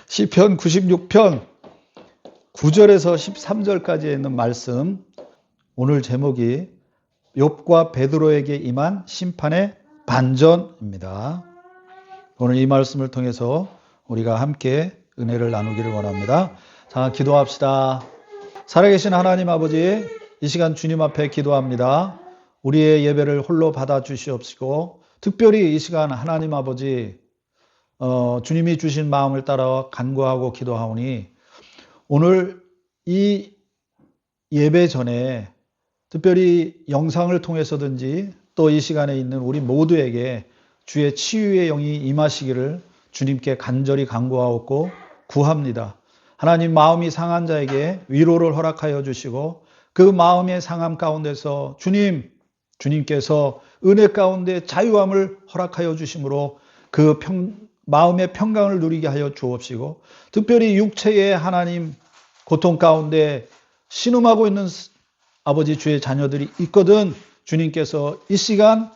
시편 96편 9절에서 13절까지에 있는 말씀, 오늘 제목이 욥과 베드로에게 임한 심판의 반전입니다. 오늘 이 말씀을 통해서 우리가 함께 은혜를 나누기를 원합니다. 자, 기도합시다. 살아계신 하나님 아버지, 이 시간 주님 앞에 기도합니다. 우리의 예배를 홀로 받아주시옵시고, 특별히 이 시간 하나님 아버지, 주님이 주신 마음을 따라 간구하고 기도하오니, 오늘 이 예배 전에 특별히 영상을 통해서든지 또 이 시간에 있는 우리 모두에게 주의 치유의 영이 임하시기를 주님께 간절히 간구하옵고 구합니다. 하나님, 마음이 상한 자에게 위로를 허락하여 주시고, 그 마음의 상함 가운데서 주님께서 은혜 가운데 자유함을 허락하여 주심으로 그 마음의 평강을 누리게 하여 주옵시고, 특별히 육체의 하나님 고통 가운데 신음하고 있는 아버지 주의 자녀들이 있거든 주님께서 이 시간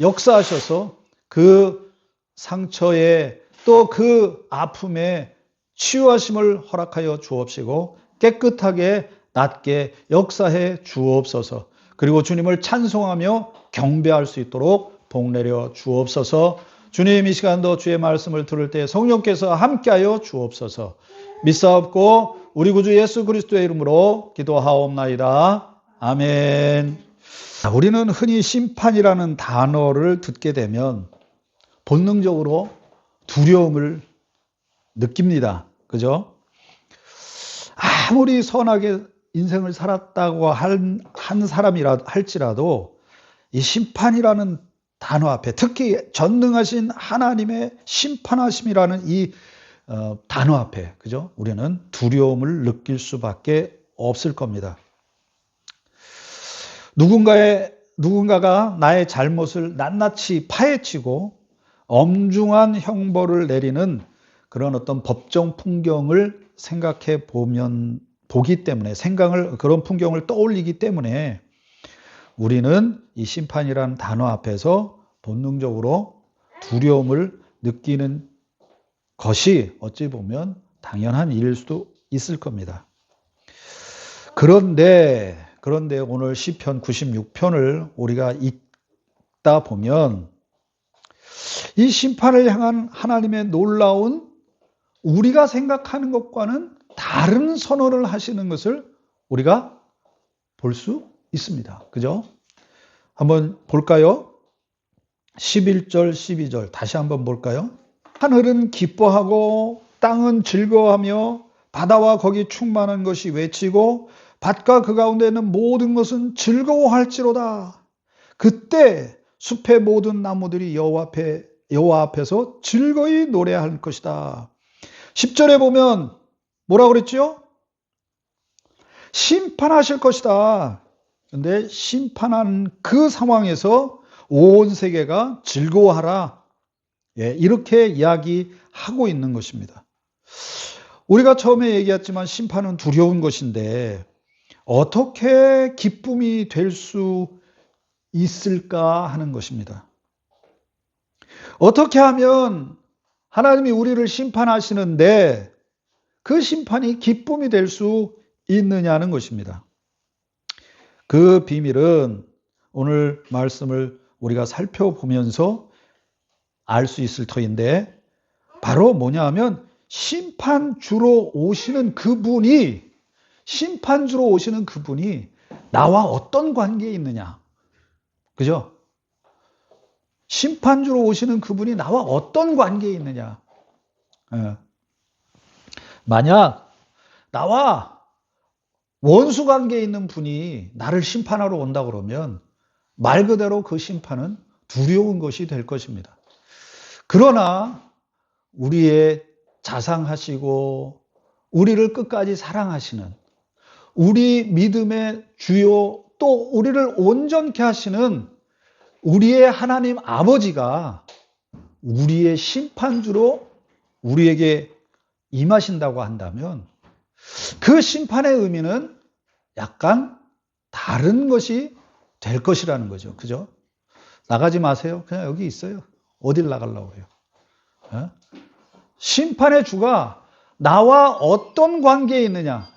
역사하셔서 그 상처에 또 그 아픔에 치유하심을 허락하여 주옵시고, 깨끗하게 낫게 역사해 주옵소서. 그리고 주님을 찬송하며 경배할 수 있도록 복내려 주옵소서. 주님, 이 시간도 주의 말씀을 들을 때 성령께서 함께하여 주옵소서. 믿사옵고 우리 구주 예수 그리스도의 이름으로 기도하옵나이다. 아멘. 우리는 흔히 심판이라는 단어를 듣게 되면 본능적으로 두려움을 느낍니다. 그죠? 아무리 선하게 인생을 살았다고 한 사람이라 할지라도 이 심판이라는 단어 앞에, 특히 전능하신 하나님의 심판하심이라는 이 단어 앞에, 그죠? 우리는 두려움을 느낄 수밖에 없을 겁니다. 누군가가 나의 잘못을 낱낱이 파헤치고 엄중한 형벌을 내리는 그런 어떤 법정 풍경을 생각해 보기 때문에, 그런 풍경을 떠올리기 때문에 우리는 이 심판이라는 단어 앞에서 본능적으로 두려움을 느끼는 것이 어찌 보면 당연한 일일 수도 있을 겁니다. 그런데 오늘 시편 96편을 우리가 읽다 보면 이 심판을 향한 하나님의 놀라운, 우리가 생각하는 것과는 다른 선언을 하시는 것을 우리가 볼 수 있습니다. 그죠? 한번 볼까요? 11절, 12절 다시 한번 볼까요? 하늘은 기뻐하고 땅은 즐거워하며 바다와 거기 충만한 것이 외치고 밭과 그 가운데 있는 모든 것은 즐거워할지로다. 그때 숲의 모든 나무들이 여호와 앞에서 즐거이 노래할 것이다. 10절에 보면 뭐라고 그랬죠? 심판하실 것이다. 그런데 심판한 그 상황에서 온 세계가 즐거워하라. 이렇게 이야기하고 있는 것입니다. 우리가 처음에 얘기했지만 심판은 두려운 것인데 어떻게 기쁨이 될 수 있을까 하는 것입니다. 어떻게 하면 하나님이 우리를 심판하시는데 그 심판이 기쁨이 될 수 있느냐는 것입니다. 그 비밀은 오늘 말씀을 우리가 살펴보면서 알 수 있을 터인데, 바로 뭐냐 하면 심판주로 오시는 그분이 나와 어떤 관계에 있느냐. 그죠? 심판주로 오시는 그분이 나와 어떤 관계에 있느냐. 만약 나와 원수 관계에 있는 분이 나를 심판하러 온다 그러면 말 그대로 그 심판은 두려운 것이 될 것입니다. 그러나 우리의 자상하시고 우리를 끝까지 사랑하시는, 우리 믿음의 주요, 또 우리를 온전케 하시는 우리의 하나님 아버지가 우리의 심판주로 우리에게 임하신다고 한다면 그 심판의 의미는 약간 다른 것이 될 것이라는 거죠. 그죠? 나가지 마세요. 그냥 여기 있어요. 어딜 나가려고 해요? 심판의 주가 나와 어떤 관계에 있느냐,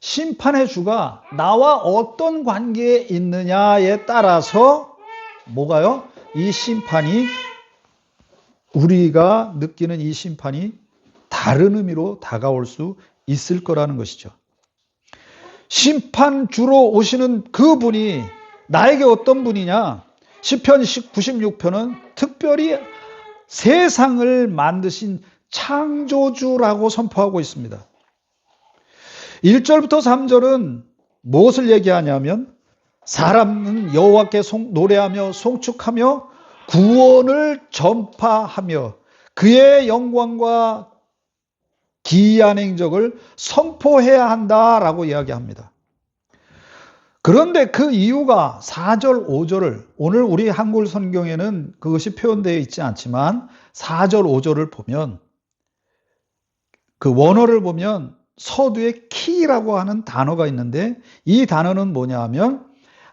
심판의 주가 나와 어떤 관계에 있느냐에 따라서 뭐가요? 이 심판이, 우리가 느끼는 이 심판이 다른 의미로 다가올 수 있을 거라는 것이죠. 심판주로 오시는 그분이 나에게 어떤 분이냐? 시편 96편은 특별히 세상을 만드신 창조주라고 선포하고 있습니다. 1절부터 3절은 무엇을 얘기하냐면, 사람은 여호와께 노래하며 송축하며 구원을 전파하며 그의 영광과 기이한 행적을 선포해야 한다라고 이야기합니다. 그런데 그 이유가 4절, 5절을, 오늘 우리 한글 성경에는 그것이 표현되어 있지 않지만 4절, 5절을 보면, 그 원어를 보면 서두에 키라고 하는 단어가 있는데, 이 단어는 뭐냐 하면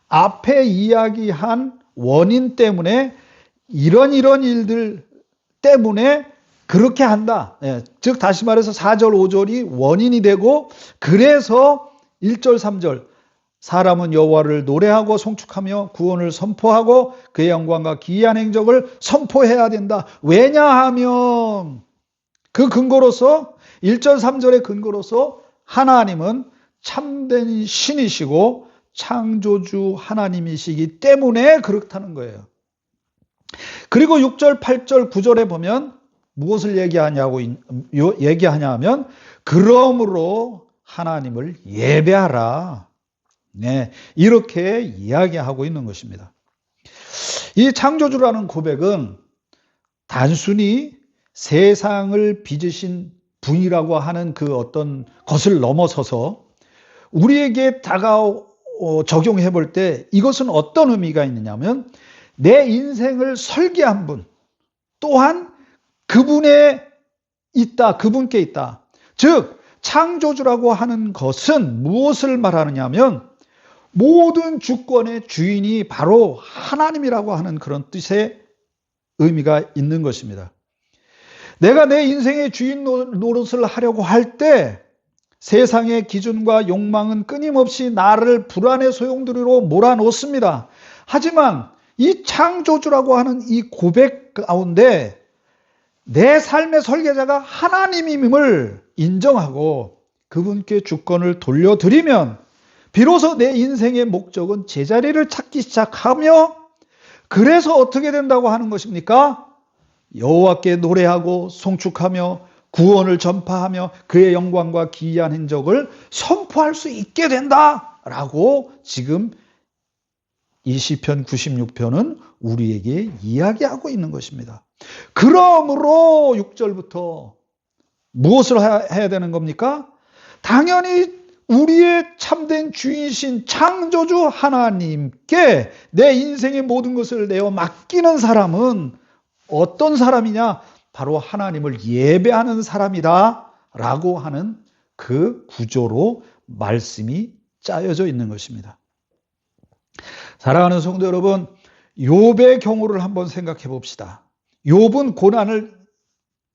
앞에 이야기한 원인 때문에, 이런 일들 때문에 그렇게 한다. 즉 다시 말해서 4절, 5절이 원인이 되고, 그래서 1절, 3절 사람은 여호와를 노래하고 송축하며 구원을 선포하고 그의 영광과 기이한 행적을 선포해야 된다. 왜냐하면 그 근거로서, 1절, 3절의 근거로서 하나님은 참된 신이시고 창조주 하나님이시기 때문에 그렇다는 거예요. 그리고 6절, 8절, 9절에 보면 무엇을 얘기하냐 하면, 그러므로 하나님을 예배하라. 이렇게 이야기하고 있는 것입니다. 이 창조주라는 고백은 단순히 세상을 빚으신 분이라고 하는 그 어떤 것을 넘어서서 우리에게 적용해 볼 때 이것은 어떤 의미가 있느냐면, 내 인생을 설계한 분 또한 그분께 있다. 즉 창조주라고 하는 것은 무엇을 말하느냐면, 모든 주권의 주인이 바로 하나님이라고 하는 그런 뜻의 의미가 있는 것입니다. 내가 내 인생의 주인 노릇을 하려고 할 때 세상의 기준과 욕망은 끊임없이 나를 불안의 소용돌이로 몰아놓습니다. 하지만 이 창조주라고 하는 이 고백 가운데 내 삶의 설계자가 하나님임을 인정하고 그분께 주권을 돌려드리면 비로소 내 인생의 목적은 제자리를 찾기 시작하며, 그래서 어떻게 된다고 하는 것입니까? 여호와께 노래하고 송축하며 구원을 전파하며 그의 영광과 기이한 행적을 선포할 수 있게 된다라고 지금 이 시편 96편은 우리에게 이야기하고 있는 것입니다. 그러므로 6절부터 무엇을 해야 되는 겁니까? 당연히 우리의 참된 주인이신 창조주 하나님께 내 인생의 모든 것을 내어 맡기는 사람은 어떤 사람이냐? 바로 하나님을 예배하는 사람이다 라고 하는 그 구조로 말씀이 짜여져 있는 것입니다. 사랑하는 성도 여러분, 욥의 경우를 한번 생각해 봅시다. 욥은 고난을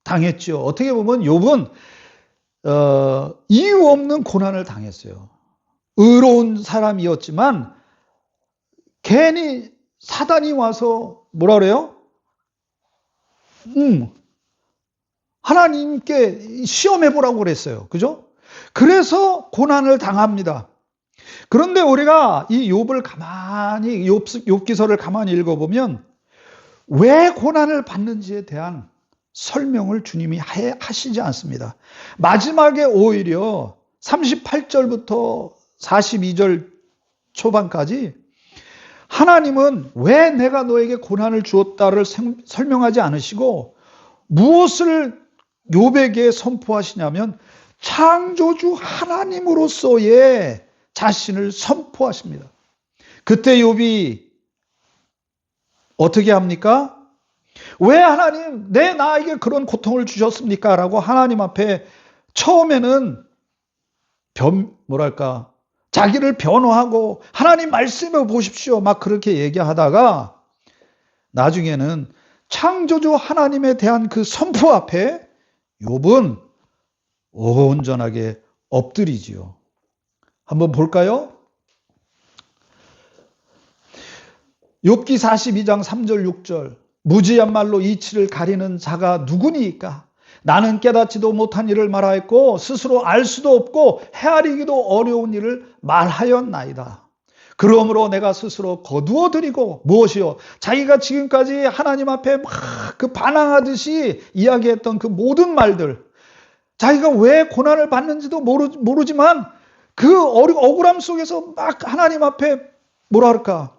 당했죠. 어떻게 보면 욥은 이유 없는 고난을 당했어요. 의로운 사람이었지만 괜히 사단이 와서 뭐라 그래요? 하나님께 시험해보라고 그랬어요. 그죠? 그래서 고난을 당합니다. 그런데 우리가 이 욥기서를 가만히 읽어보면 왜 고난을 받는지에 대한 설명을 주님이 하시지 않습니다. 마지막에 오히려 38절부터 42절 초반까지 하나님은 왜 내가 너에게 고난을 주었다를 설명하지 않으시고 무엇을 욥에게 선포하시냐면 창조주 하나님으로서의 자신을 선포하십니다. 그때 욥이 어떻게 합니까? 왜 하나님 나에게 그런 고통을 주셨습니까? 라고 하나님 앞에 처음에는 자기를 변호하고 하나님 말씀해 보십시오 막 그렇게 얘기하다가 나중에는 창조주 하나님에 대한 그 선포 앞에 욥은 온전하게 엎드리지요. 한번 볼까요? 욥기 42장 3절 6절 무지한 말로 이치를 가리는 자가 누구니까? 나는 깨닫지도 못한 일을 말하였고 스스로 알 수도 없고 헤아리기도 어려운 일을 말하였나이다. 그러므로 내가 스스로 거두어드리고 무엇이요? 자기가 지금까지 하나님 앞에 막 그 반항하듯이 이야기했던 그 모든 말들, 자기가 왜 고난을 받는지도 모르지만 그 억울함 속에서 막 하나님 앞에 뭐라 할까?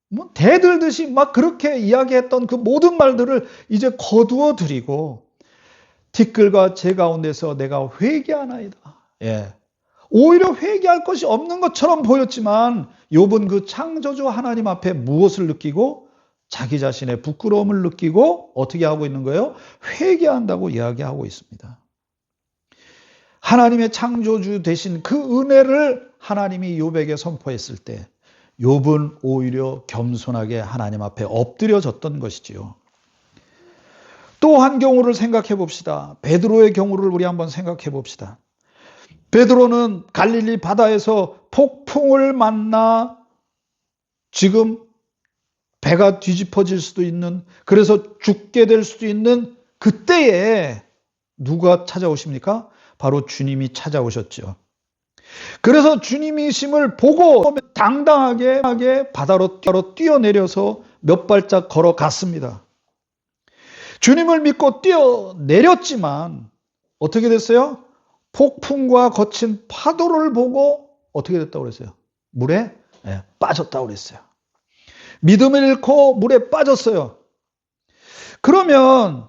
뭐 대들듯이 막 그렇게 이야기했던 그 모든 말들을 이제 거두어드리고 티끌과 재 가운데서 내가 회개하나이다. 예. 오히려 회개할 것이 없는 것처럼 보였지만 욥은 그 창조주 하나님 앞에 무엇을 느끼고 자기 자신의 부끄러움을 느끼고 어떻게 하고 있는 거예요? 회개한다고 이야기하고 있습니다. 하나님의 창조주 되신 그 은혜를 하나님이 욥에게 선포했을 때 욥은 오히려 겸손하게 하나님 앞에 엎드려졌던 것이지요. 또 한 경우를 생각해 봅시다. 베드로의 경우를 우리 한번 생각해 봅시다. 베드로는 갈릴리 바다에서 폭풍을 만나 지금 배가 뒤집어질 수도 있는, 그래서 죽게 될 수도 있는 그때에 누가 찾아오십니까? 바로 주님이 찾아오셨죠. 그래서 주님이심을 보고 당당하게 바다로 뛰어내려서 몇 발짝 걸어갔습니다. 주님을 믿고 뛰어내렸지만 어떻게 됐어요? 폭풍과 거친 파도를 보고 어떻게 됐다고 그랬어요? 물에 빠졌다고 그랬어요. 믿음을 잃고 물에 빠졌어요. 그러면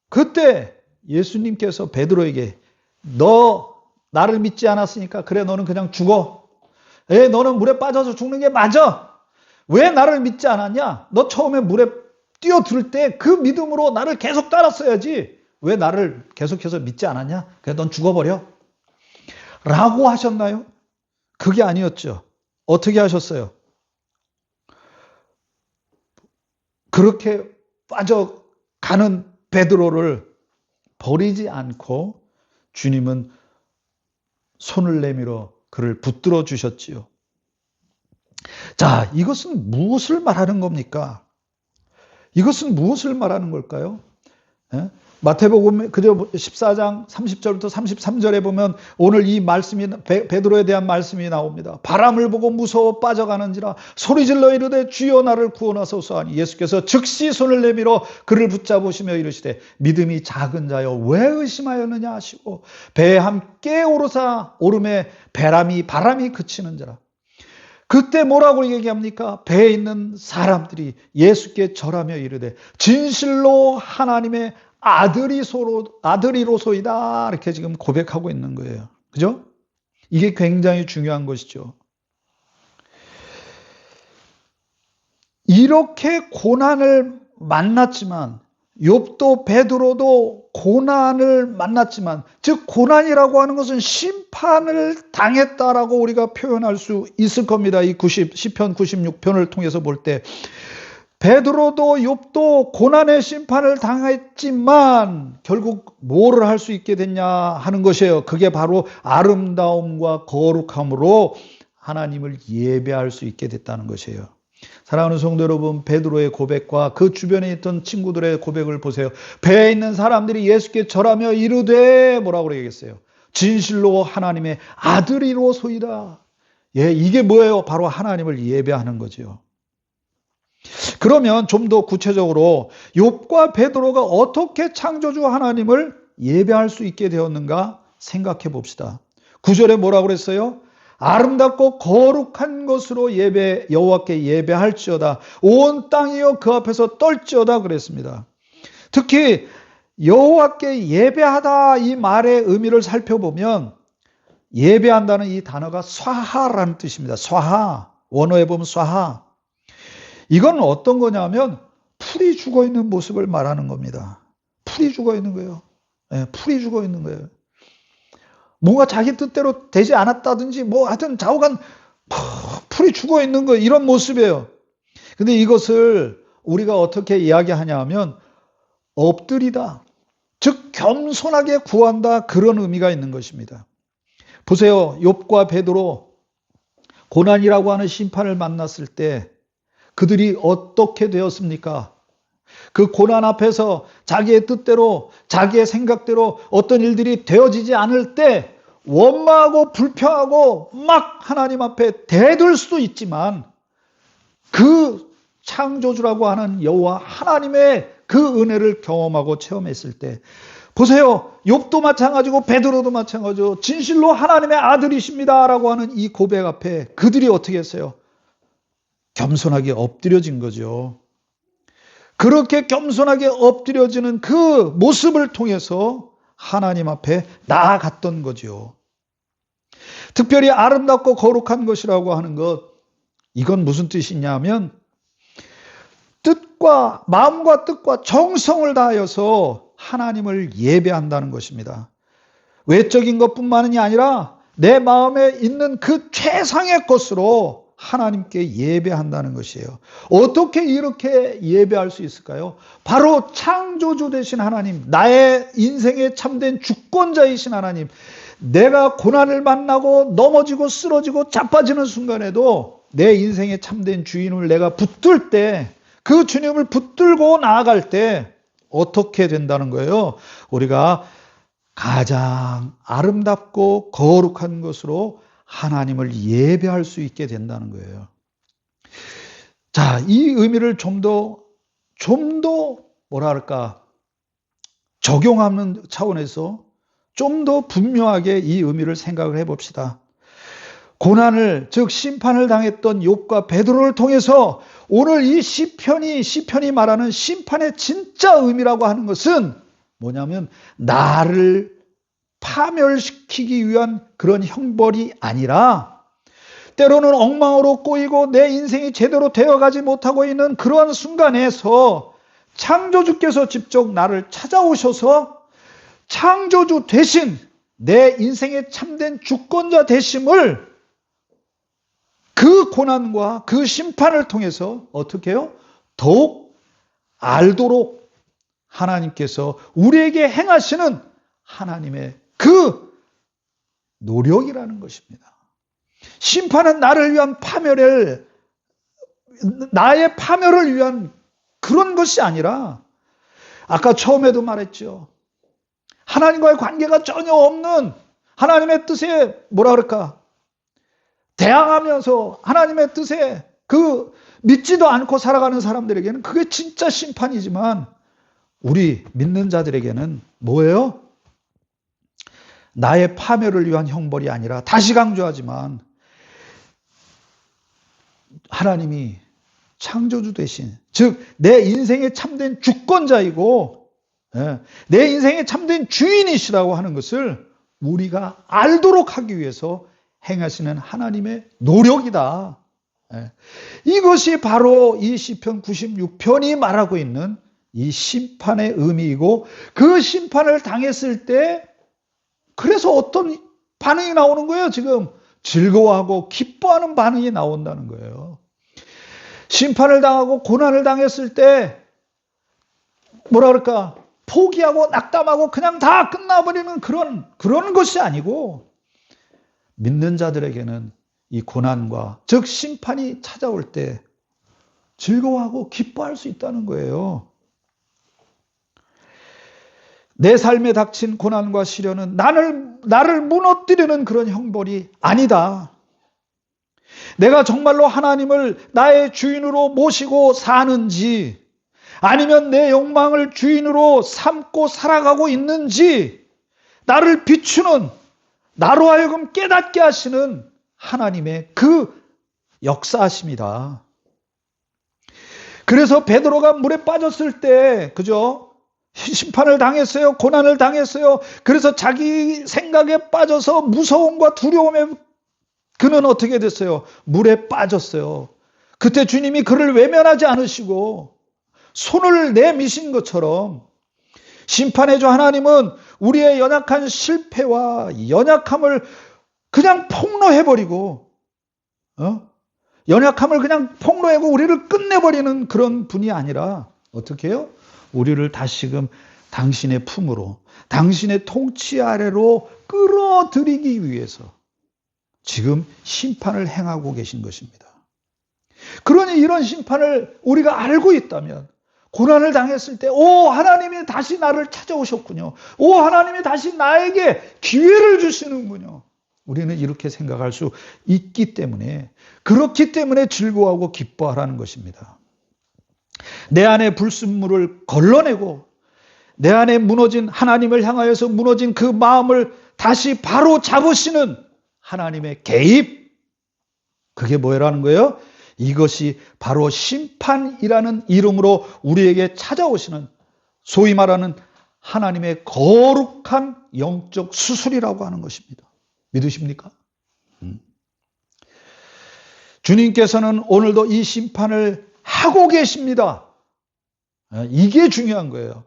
그때 예수님께서 베드로에게 너 나를 믿지 않았으니까 그래 너는 그냥 죽어. 너는 물에 빠져서 죽는 게 맞아. 왜 나를 믿지 않았냐? 너 처음에 물에 뛰어들 때 그 믿음으로 나를 계속 따랐어야지. 왜 나를 계속해서 믿지 않았냐? 그래 넌 죽어버려. 라고 하셨나요? 그게 아니었죠. 어떻게 하셨어요? 그렇게 빠져가는 베드로를 버리지 않고 주님은 손을 내밀어 그를 붙들어 주셨지요. 자, 이것은 무엇을 말하는 겁니까? 이것은 무엇을 말하는 걸까요? 마태복음 14장 30절부터 33절에 보면 오늘 이 말씀이 베드로에 대한 말씀이 나옵니다. 바람을 보고 무서워 빠져가는지라 소리질러 이르되 주여 나를 구원하소서 하니 예수께서 즉시 손을 내밀어 그를 붙잡으시며 이르시되 믿음이 작은 자여 왜 의심하였느냐 하시고 배에 함께 오름에 바람이 그치는지라. 그때 뭐라고 얘기합니까? 배에 있는 사람들이 예수께 절하며 이르되 진실로 하나님의 아들이로소이다. 이렇게 지금 고백하고 있는 거예요. 그죠? 이게 굉장히 중요한 것이죠. 이렇게 고난을 만났지만 욥도 베드로도 고난을 만났지만 즉 고난이라고 하는 것은 심판을 당했다라고 우리가 표현할 수 있을 겁니다. 이 시편 96편을 통해서 볼 때 베드로도 욥도 고난의 심판을 당했지만 결국 뭐를 할 수 있게 됐냐 하는 것이에요. 그게 바로 아름다움과 거룩함으로 하나님을 예배할 수 있게 됐다는 것이에요. 사랑하는 성도 여러분, 베드로의 고백과 그 주변에 있던 친구들의 고백을 보세요. 배에 있는 사람들이 예수께 절하며 이르되 뭐라고 그러겠어요? 진실로 하나님의 아들이로소이다. 이게 뭐예요? 바로 하나님을 예배하는 거죠. 그러면 좀 더 구체적으로 욥과 베드로가 어떻게 창조주 하나님을 예배할 수 있게 되었는가 생각해 봅시다. 9절에 뭐라고 그랬어요? 아름답고 거룩한 것으로 여호와께 예배할지어다. 온 땅이여 그 앞에서 떨지어다 그랬습니다. 특히 여호와께 예배하다 이 말의 의미를 살펴보면 예배한다는 이 단어가 쏴하라는 뜻입니다. 쏴하. 원어에 보면 쏴하. 이건 어떤 거냐면 풀이 죽어 있는 모습을 말하는 겁니다. 풀이 죽어 있는 거예요. 풀이 죽어 있는 거예요. 뭔가 자기 뜻대로 되지 않았다든지 하여튼 좌우간 풀이 죽어 있는 거 이런 모습이에요. 근데 이것을 우리가 어떻게 이야기하냐 하면 엎드리다. 즉 겸손하게 구한다, 그런 의미가 있는 것입니다. 보세요. 욥과 베드로 고난이라고 하는 심판을 만났을 때 그들이 어떻게 되었습니까? 그 고난 앞에서 자기의 뜻대로, 자기의 생각대로 어떤 일들이 되어지지 않을 때 원망하고 불평하고 막 하나님 앞에 대들 수도 있지만, 그 창조주라고 하는 여호와 하나님의 그 은혜를 경험하고 체험했을 때, 보세요. 욥도 마찬가지고 베드로도 마찬가지고 진실로 하나님의 아들이십니다 라고 하는 이 고백 앞에 그들이 어떻게 했어요? 겸손하게 엎드려진 거죠. 그렇게 겸손하게 엎드려지는 그 모습을 통해서 하나님 앞에 나아갔던 거죠. 특별히 아름답고 거룩한 것이라고 하는 것, 이건 무슨 뜻이냐면 뜻과 마음과 뜻과 정성을 다하여서 하나님을 예배한다는 것입니다. 외적인 것뿐만이 아니라 내 마음에 있는 그 최상의 것으로 하나님께 예배한다는 것이에요. 어떻게 이렇게 예배할 수 있을까요? 바로 창조주 되신 하나님, 나의 인생의 참된 주권자이신 하나님, 내가 고난을 만나고 넘어지고 쓰러지고 자빠지는 순간에도 내 인생의 참된 주인을 내가 붙들 때, 그 주님을 붙들고 나아갈 때 어떻게 된다는 거예요? 우리가 가장 아름답고 거룩한 것으로 하나님을 예배할 수 있게 된다는 거예요. 자, 이 의미를 좀 더 뭐랄까, 적용하는 차원에서 좀 더 분명하게 이 의미를 생각을 해봅시다. 고난을, 즉 심판을 당했던 욥과 베드로를 통해서 오늘 이 시편이 말하는 심판의 진짜 의미라고 하는 것은 뭐냐면, 나를 파멸시키기 위한 그런 형벌이 아니라, 때로는 엉망으로 꼬이고 내 인생이 제대로 되어가지 못하고 있는 그러한 순간에서 창조주께서 직접 나를 찾아오셔서 창조주 대신 내 인생의 참된 주권자 되심을, 그 고난과 그 심판을 통해서 어떻게 해요? 더욱 알도록 하나님께서 우리에게 행하시는 하나님의 그 노력이라는 것입니다. 심판은 나의 파멸을 위한 그런 것이 아니라, 아까 처음에도 말했죠. 하나님과의 관계가 전혀 없는, 하나님의 뜻에 대항하면서 하나님의 뜻에 믿지도 않고 살아가는 사람들에게는 그게 진짜 심판이지만, 우리 믿는 자들에게는 뭐예요? 나의 파멸을 위한 형벌이 아니라, 다시 강조하지만 하나님이 창조주 대신, 즉 내 인생의 참된 주권자이고 내 인생의 참된 주인이시라고 하는 것을 우리가 알도록 하기 위해서 행하시는 하나님의 노력이다. 이것이 바로 이 시편 96편이 말하고 있는 이 심판의 의미이고, 그 심판을 당했을 때 그래서 어떤 반응이 나오는 거예요? 지금 즐거워하고 기뻐하는 반응이 나온다는 거예요. 심판을 당하고 고난을 당했을 때 포기하고 낙담하고 그냥 다 끝나버리는 그런 것이 아니고, 믿는 자들에게는 이 고난과 즉 심판이 찾아올 때 즐거워하고 기뻐할 수 있다는 거예요. 내 삶에 닥친 고난과 시련은 나를 무너뜨리는 그런 형벌이 아니다. 내가 정말로 하나님을 나의 주인으로 모시고 사는지, 아니면 내 욕망을 주인으로 삼고 살아가고 있는지, 나를 비추는, 나로 하여금 깨닫게 하시는 하나님의 그 역사하심이다. 그래서 베드로가 물에 빠졌을 때, 심판을 당했어요. 고난을 당했어요. 그래서 자기 생각에 빠져서 무서움과 두려움에 그는 어떻게 됐어요? 물에 빠졌어요. 그때 주님이 그를 외면하지 않으시고 손을 내미신 것처럼, 심판의 주 하나님은 우리의 연약한 실패와 연약함을 그냥 폭로해버리고, 연약함을 그냥 폭로하고 우리를 끝내버리는 그런 분이 아니라 어떻게 해요? 우리를 다시금 당신의 품으로, 당신의 통치 아래로 끌어들이기 위해서 지금 심판을 행하고 계신 것입니다. 그러니 이런 심판을 우리가 알고 있다면 고난을 당했을 때, 오, 하나님이 다시 나를 찾아오셨군요. 오, 하나님이 다시 나에게 기회를 주시는군요. 우리는 이렇게 생각할 수 있기 때문에, 그렇기 때문에 즐거워하고 기뻐하라는 것입니다. 내 안에 불순물을 걸러내고 내 안에 무너진, 하나님을 향하여서 무너진 그 마음을 다시 바로 잡으시는 하나님의 개입, 그게 뭐라는 거예요? 이것이 바로 심판이라는 이름으로 우리에게 찾아오시는, 소위 말하는 하나님의 거룩한 영적 수술이라고 하는 것입니다. 믿으십니까? 주님께서는 오늘도 이 심판을 하고 계십니다. 이게 중요한 거예요.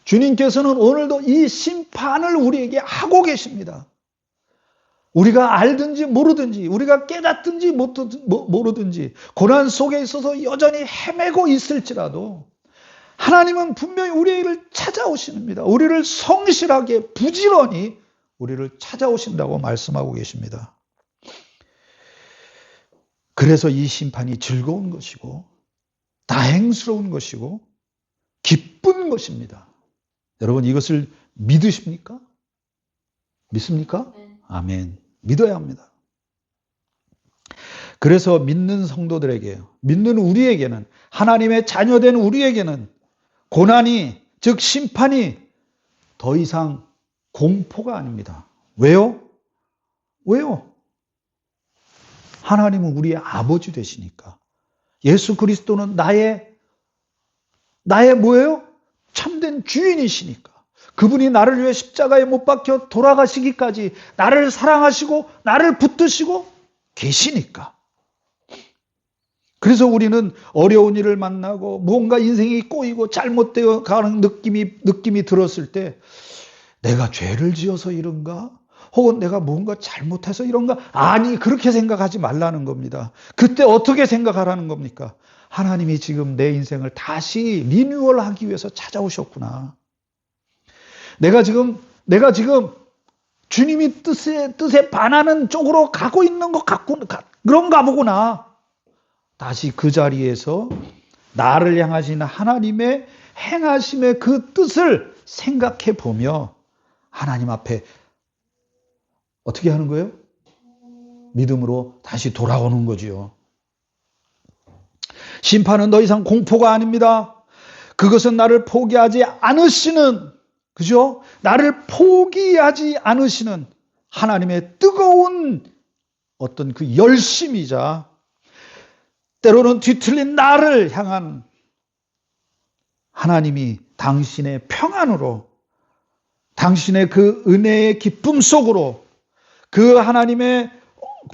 주님께서는 오늘도 이 심판을 우리에게 하고 계십니다. 우리가 알든지 모르든지, 우리가 깨닫든지 모르든지, 고난 속에 있어서 여전히 헤매고 있을지라도 하나님은 분명히 우리를 찾아오십니다. 우리를 성실하게 부지런히 우리를 찾아오신다고 말씀하고 계십니다. 그래서 이 심판이 즐거운 것이고 다행스러운 것이고 기쁜 것입니다. 여러분, 이것을 믿으십니까? 믿습니까? 아멘. 믿어야 합니다. 그래서 믿는 성도들에게, 믿는 우리에게는, 하나님의 자녀된 우리에게는 고난이, 즉 심판이 더 이상 공포가 아닙니다. 왜요? 왜요? 하나님은 우리의 아버지 되시니까. 예수 그리스도는 나의 뭐예요? 참된 주인이시니까. 그분이 나를 위해 십자가에 못 박혀 돌아가시기까지 나를 사랑하시고 나를 붙드시고 계시니까. 그래서 우리는 어려운 일을 만나고 뭔가 인생이 꼬이고 잘못되어 가는 느낌이 들었을 때, 내가 죄를 지어서 이런가? 혹은 내가 뭔가 잘못해서 이런가? 아니, 그렇게 생각하지 말라는 겁니다. 그때 어떻게 생각하라는 겁니까? 하나님이 지금 내 인생을 다시 리뉴얼하기 위해서 찾아오셨구나. 내가 지금 주님이 뜻에 반하는 쪽으로 가고 있는 것 그런가 보구나. 다시 그 자리에서 나를 향하시는 하나님의 행하심의 그 뜻을 생각해 보며 하나님 앞에 어떻게 하는 거예요? 믿음으로 다시 돌아오는 거지요. 심판은 더 이상 공포가 아닙니다. 그것은 나를 포기하지 않으시는, 그죠? 나를 포기하지 않으시는 하나님의 뜨거운 어떤 그 열심이자, 때로는 뒤틀린 나를 향한 하나님이 당신의 평안으로, 당신의 그 은혜의 기쁨 속으로, 그 하나님의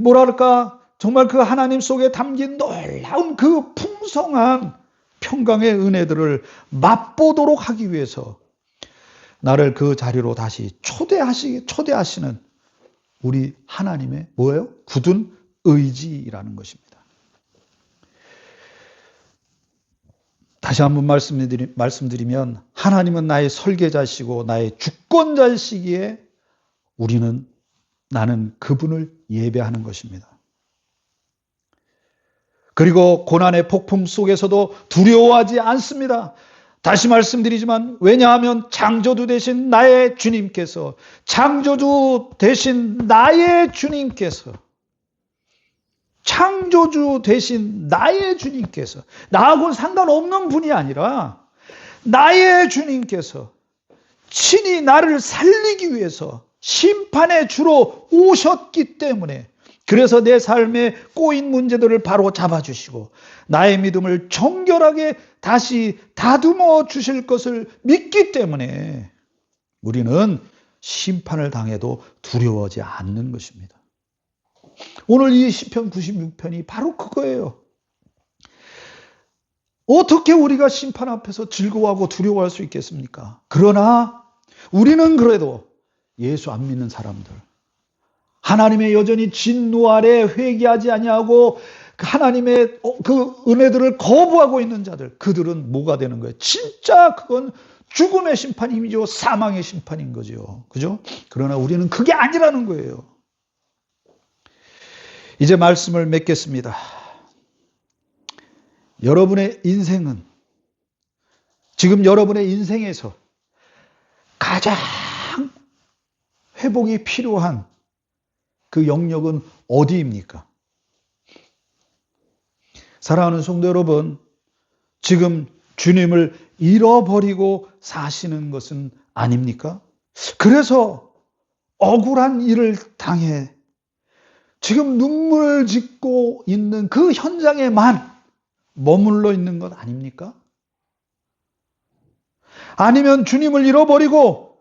뭐랄까, 정말 그 하나님 속에 담긴 놀라운 그 풍성한 평강의 은혜들을 맛보도록 하기 위해서 나를 그 자리로 다시 초대하시는 우리 하나님의 뭐예요? 굳은 의지라는 것입니다. 다시 한번 말씀드리면, 하나님은 나의 설계자시고 나의 주권자시기에 나는 그분을 예배하는 것입니다. 그리고 고난의 폭풍 속에서도 두려워하지 않습니다. 다시 말씀드리지만, 왜냐하면 창조주 되신 나의 주님께서, 나하고 상관없는 분이 아니라 나의 주님께서 친히 나를 살리기 위해서 심판의 주로 오셨기 때문에, 그래서 내 삶에 꼬인 문제들을 바로 잡아주시고 나의 믿음을 정결하게 다시 다듬어 주실 것을 믿기 때문에 우리는 심판을 당해도 두려워하지 않는 것입니다. 오늘 이 시편 96편이 바로 그거예요. 어떻게 우리가 심판 앞에서 즐거워하고 두려워할 수 있겠습니까? 그러나 우리는 그래도 예수 안 믿는 사람들, 하나님의 여전히 진노 아래 회개하지 아니하고 하나님의 그 은혜들을 거부하고 있는 자들, 그들은 뭐가 되는 거예요? 진짜 그건 죽음의 심판이죠. 사망의 심판인 거죠. 그죠? 그러나 우리는 그게 아니라는 거예요. 이제 말씀을 맺겠습니다. 여러분의 인생은, 지금 여러분의 인생에서 가장 회복이 필요한 그 영역은 어디입니까? 사랑하는 성도 여러분, 지금 주님을 잃어버리고 사시는 것은 아닙니까? 그래서 억울한 일을 당해 지금 눈물을 짓고 있는 그 현장에만 머물러 있는 것 아닙니까? 아니면 주님을 잃어버리고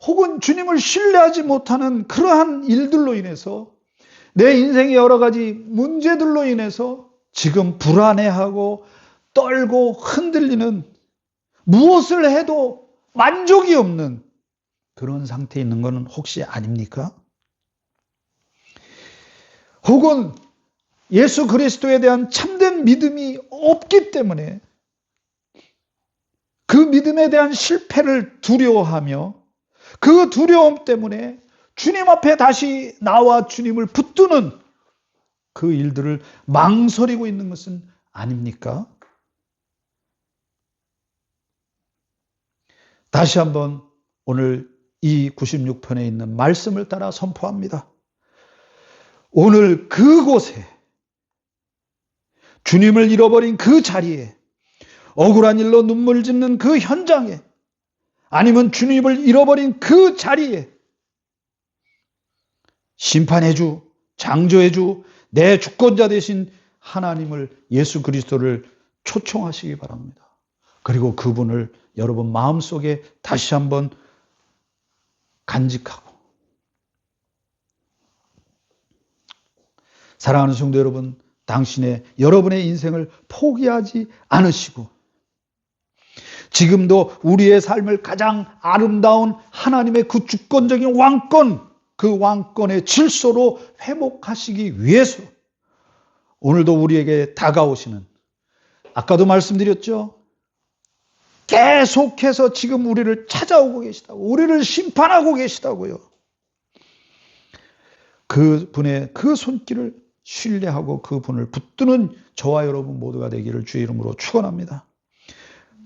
혹은 주님을 신뢰하지 못하는 그러한 일들로 인해서 내 인생의 여러 가지 문제들로 인해서 지금 불안해하고 떨고 흔들리는, 무엇을 해도 만족이 없는 그런 상태에 있는 것은 혹시 아닙니까? 혹은 예수 그리스도에 대한 참된 믿음이 없기 때문에 그 믿음에 대한 실패를 두려워하며 그 두려움 때문에 주님 앞에 다시 나와 주님을 붙드는 그 일들을 망설이고 있는 것은 아닙니까? 다시 한번 오늘 이 96편에 있는 말씀을 따라 선포합니다. 오늘 그곳에, 주님을 잃어버린 그 자리에, 억울한 일로 눈물 짓는 그 현장에, 아니면 주님을 잃어버린 그 자리에 심판의 주, 창조의 주, 내 주권자 되신 하나님을, 예수 그리스도를 초청하시기 바랍니다. 그리고 그분을 여러분 마음속에 다시 한번 간직하고, 사랑하는 성도 여러분, 여러분의 인생을 포기하지 않으시고 지금도 우리의 삶을 가장 아름다운 하나님의 그 주권적인 왕권, 그 왕권의 질서로 회복하시기 위해서 오늘도 우리에게 다가오시는, 아까도 말씀드렸죠, 계속해서 지금 우리를 찾아오고 계시다고, 우리를 심판하고 계시다고요. 그분의 그 손길을 신뢰하고 그분을 붙드는 저와 여러분 모두가 되기를 주의 이름으로 축원합니다.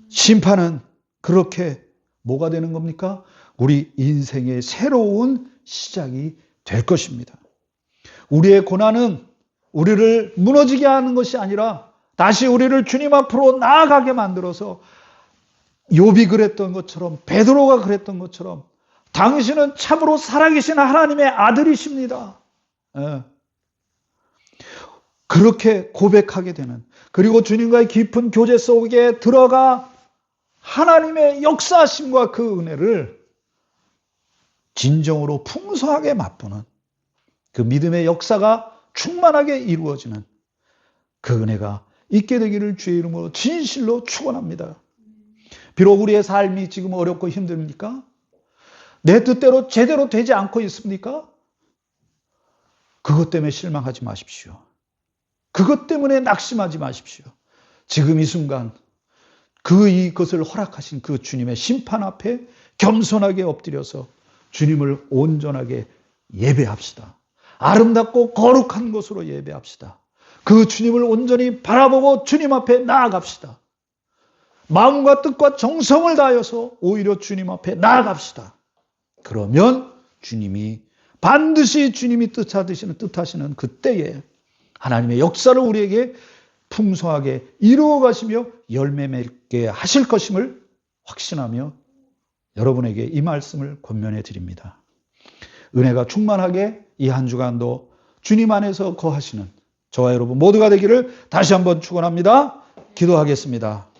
심판은 그렇게 뭐가 되는 겁니까? 우리 인생의 새로운 시작이 될 것입니다. 우리의 고난은 우리를 무너지게 하는 것이 아니라 다시 우리를 주님 앞으로 나아가게 만들어서, 욥이 그랬던 것처럼, 베드로가 그랬던 것처럼 당신은 참으로 살아계신 하나님의 아들이십니다. 그렇게 고백하게 되는, 그리고 주님과의 깊은 교제 속에 들어가 하나님의 역사하심과 그 은혜를 진정으로 풍성하게 맛보는, 그 믿음의 역사가 충만하게 이루어지는 그 은혜가 있게 되기를 주의 이름으로 진실로 축원합니다. 비록 우리의 삶이 지금 어렵고 힘듭니까? 내 뜻대로 제대로 되지 않고 있습니까? 그것 때문에 실망하지 마십시오. 그것 때문에 낙심하지 마십시오. 지금 이 순간 이것을 허락하신 그 주님의 심판 앞에 겸손하게 엎드려서 주님을 온전하게 예배합시다. 아름답고 거룩한 것으로 예배합시다. 그 주님을 온전히 바라보고 주님 앞에 나아갑시다. 마음과 뜻과 정성을 다하여서 오히려 주님 앞에 나아갑시다. 그러면 반드시 주님이 뜻하시는 그때에 하나님의 역사를 우리에게 풍성하게 이루어 가시며 열매 맺게 하실 것임을 확신하며 여러분에게 이 말씀을 권면해 드립니다. 은혜가 충만하게 이 한 주간도 주님 안에서 거하시는 저와 여러분 모두가 되기를 다시 한번 축원합니다. 기도하겠습니다.